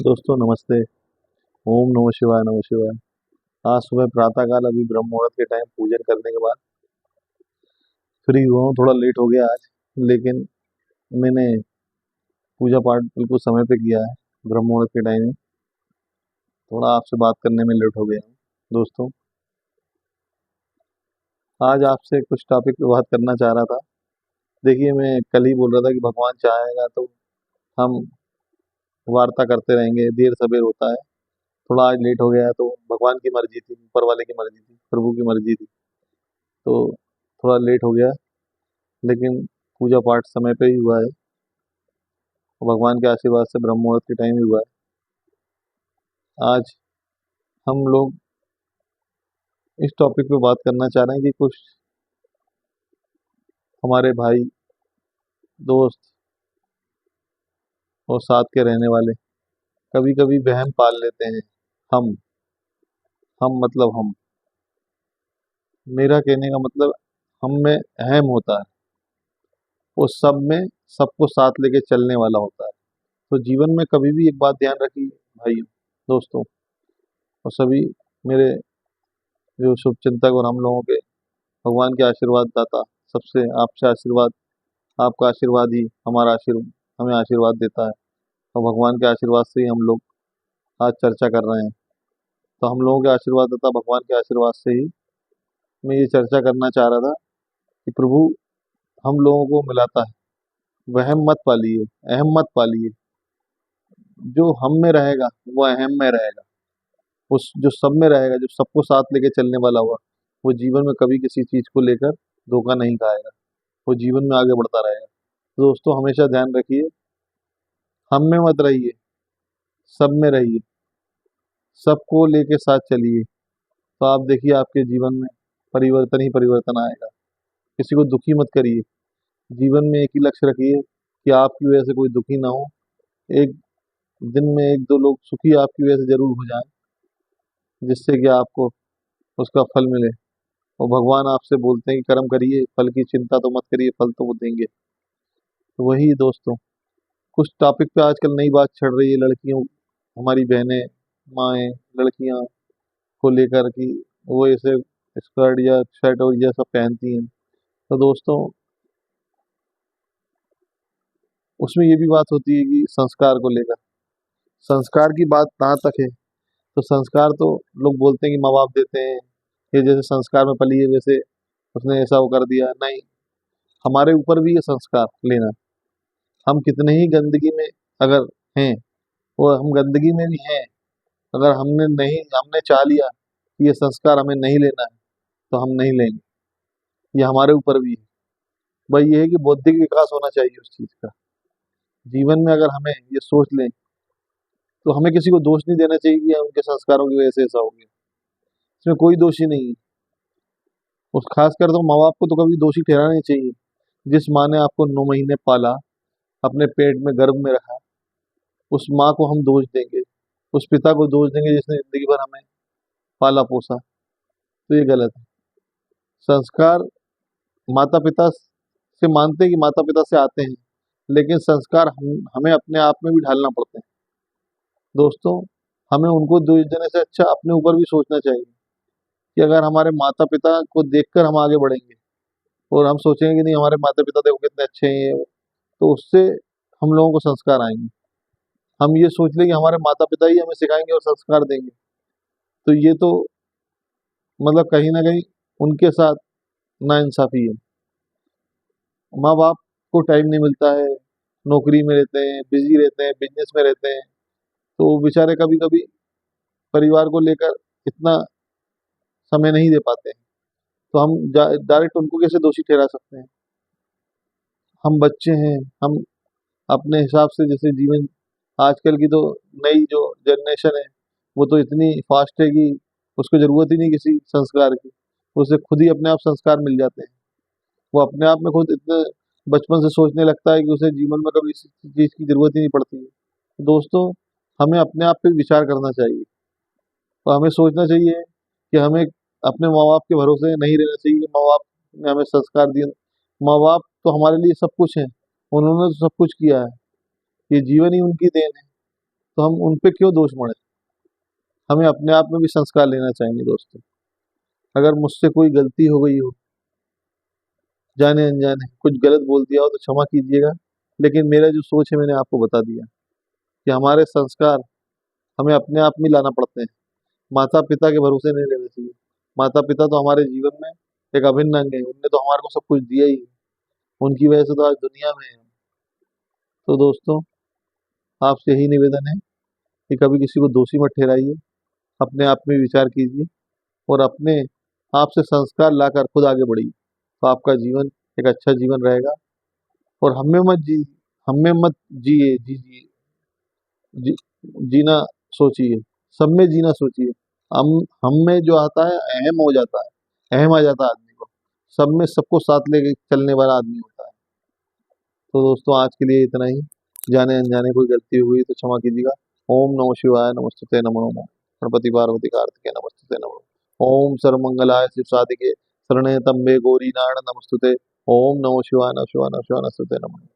दोस्तों नमस्ते। ओम नमः शिवाय, नमः शिवाय। आज सुबह प्रातः काल अभी ब्रह्म मुहूर्त के टाइम पूजन करने के बाद फ्री हुआ हूँ। थोड़ा लेट हो गया आज, लेकिन मैंने पूजा पाठ बिल्कुल समय पे किया है। ब्रह्म मुहूर्त के टाइम ही थोड़ा आपसे बात करने में लेट हो गया हूँ। दोस्तों, आज आपसे कुछ टॉपिक पे बात करना चाह रहा था। देखिए, मैं कल ही बोल रहा था कि भगवान चाहेगा तो हम वार्ता करते रहेंगे, देर सवेर होता है। थोड़ा आज लेट हो गया तो भगवान की मर्जी थी, ऊपर वाले की मर्जी थी, प्रभु की मर्जी थी, तो थोड़ा लेट हो गया। लेकिन पूजा पाठ समय पे ही हुआ है और भगवान के आशीर्वाद से ब्रह्म मुहूर्त के टाइम ही हुआ है। आज हम लोग इस टॉपिक पे बात करना चाह रहे हैं कि कुछ हमारे भाई, दोस्त और साथ के रहने वाले कभी कभी वहम पाल लेते हैं। हम हम मतलब हम, मेरा कहने का मतलब, हम में अहम होता है। वो सब में सबको साथ लेके चलने वाला होता है। तो जीवन में कभी भी एक बात ध्यान रखिए भाइयों, दोस्तों और सभी मेरे जो शुभचिंतक और हम लोगों के भगवान के आशीर्वाद दाता, सबसे आपसे आशीर्वाद, आपका आशीर्वाद ही हमारा आशीर्वाद, हमें आशीर्वाद देता है। और भगवान के आशीर्वाद से ही हम लोग आज चर्चा कर रहे हैं। तो हम लोगों के आशीर्वाद दाता भगवान के आशीर्वाद से ही मैं ये चर्चा करना चाह रहा था कि प्रभु हम लोगों को मिलाता है। वहम मत पालिए, अहम मत पालिए। जो हम में रहेगा वो अहम में रहेगा। उस जो सब में रहेगा, जो सबको साथ लेके चलने वाला हुआ, वो जीवन में कभी किसी चीज को लेकर धोखा नहीं खाएगा। वो जीवन में आगे बढ़ता रहेगा। तो दोस्तों, हमेशा ध्यान रखिए, हम में मत रहिए, सब में रहिए, सबको लेके साथ चलिए। तो आप देखिए आपके जीवन में परिवर्तन ही परिवर्तन आएगा। किसी को दुखी मत करिए। जीवन में एक ही लक्ष्य रखिए कि आपकी वजह से कोई दुखी ना हो। एक दिन में एक दो लोग सुखी आपकी वजह से जरूर हो जाएं, जिससे कि आपको उसका फल मिले। और भगवान आपसे बोलते हैं कि कर्म करिए, फल की चिंता तो मत करिए, फल तो वो देंगे। तो वही दोस्तों, कुछ टॉपिक पे आजकल नई बात चढ़ रही है, लड़कियों, हमारी बहनें, माएँ, लड़कियां को लेकर कि वो ऐसे स्कर्ट या शर्ट और ये सब पहनती हैं। तो दोस्तों, उसमें ये भी बात होती है कि संस्कार को लेकर, संस्कार की बात कहाँ तक है। तो संस्कार तो लोग बोलते हैं कि माँ बाप देते हैं, ये जैसे संस्कार में पली है वैसे उसने ऐसा वो कर दिया। नहीं, हमारे ऊपर भी ये संस्कार लेना। हम कितने ही गंदगी में अगर हैं, और हम गंदगी में भी हैं, अगर हमने चाह लिया कि ये संस्कार हमें नहीं लेना है, तो हम नहीं लेंगे। ये हमारे ऊपर भी है। भाई ये है कि बौद्धिक विकास होना चाहिए उस चीज का। जीवन में अगर हमें ये सोच लें, तो हमें किसी को दोष नहीं देना चाहिए कि उनके संस्कारों की वजह से ऐसा हो गया। इसमें कोई दोषी नहीं है। उस खासकर तो माँ बाप को तो कभी दोषी ठहराना नहीं चाहिए। जिस माँ ने आपको 9 महीने पाला, अपने पेट में गर्भ में रखा, उस माँ को हम दोष देंगे, उस पिता को दोष देंगे जिसने जिंदगी भर हमें पाला पोसा, तो ये गलत है। संस्कार माता पिता से मानते हैं कि माता पिता से आते हैं, लेकिन संस्कार हमें अपने आप में भी ढालना पड़ते हैं। दोस्तों, हमें उनको दोष देने से अच्छा अपने ऊपर भी सोचना चाहिए कि अगर हमारे माता पिता को देखकर हम आगे बढ़ेंगे और हम सोचेंगे कि नहीं हमारे माता पिता देखो कितने अच्छे हैं ये वो, तो उससे हम लोगों को संस्कार आएंगे। हम ये सोच लें कि हमारे माता पिता ही हमें सिखाएंगे और संस्कार देंगे, तो ये तो मतलब कहीं ना कहीं उनके साथ नाइंसाफी है। माँ बाप को टाइम नहीं मिलता है, नौकरी में रहते हैं, बिजी रहते हैं, बिजनेस में रहते हैं, तो वो बेचारे कभी कभी परिवार को लेकर इतना समय नहीं दे पाते हैं। तो हम डायरेक्ट उनको कैसे दोषी ठहरा सकते हैं। हम बच्चे हैं, हम अपने हिसाब से जैसे जीवन, आजकल की तो नई जो जनरेशन है, वो तो इतनी फास्ट है कि उसको जरूरत ही नहीं किसी संस्कार की। उसे खुद ही अपने आप संस्कार मिल जाते हैं। वो अपने आप में खुद इतने बचपन से सोचने लगता है कि उसे जीवन में कभी इस चीज की जरूरत ही नहीं पड़ती है। तो दोस्तों, हमें अपने आप पे विचार करना चाहिए और हमें सोचना चाहिए कि हमें अपने माँ बाप के भरोसे नहीं रहना चाहिए कि माँ बाप ने हमें संस्कार दिए। माँ बाप तो हमारे लिए सब कुछ है, उन्होंने तो सब कुछ किया है, ये जीवन ही उनकी देन है। तो हम उन पे क्यों दोष मढ़े। हमें अपने आप में भी संस्कार लेना चाहिए दोस्तों। अगर मुझसे कोई गलती हो गई हो, जाने अनजाने कुछ गलत बोल दिया हो तो क्षमा कीजिएगा, लेकिन मेरा जो सोच है मैंने आपको बता दिया कि हमारे संस्कार हमें अपने आप में लाना पड़ते हैं। माता पिता के भरोसे नहीं रहना चाहिए। माता पिता तो हमारे जीवन में एक अभिन्न अंग है, उनने तो हमारे को सब कुछ दिया ही है। उनकी वजह से तो आज दुनिया में है। तो दोस्तों, आपसे यही निवेदन है कि कभी किसी को दोषी मत ठहराइए, अपने आप में विचार कीजिए और अपने आप से संस्कार लाकर खुद आगे बढ़िए, तो आपका जीवन एक अच्छा जीवन रहेगा। और हम में मत जिए जीजिए जी, जीना सोचिए, सब में जीना सोचिए। हम हम में जो आता है अहम हो जाता है, अहम आ जाता है आदमी को। सब में सबको साथ लेके चलने वाला आदमी होता है। तो दोस्तों, आज के लिए इतना ही। जाने अनजाने कोई गलती हुई तो क्षमा कीजिएगा। ओम नमः शिवाय, नमस्तुते नमो नमः। गणपति पार्वती कार्तिकेय नमस्तुते नमो नमः। ओम सर्वमंगलाय शिव साधिके शरण्य त्र्यंबके गौरी नारायण नमस्तुते। ओम नमः शिवाय, नमः शिवाय, नमः शिवाय, नमस्तुते नमः।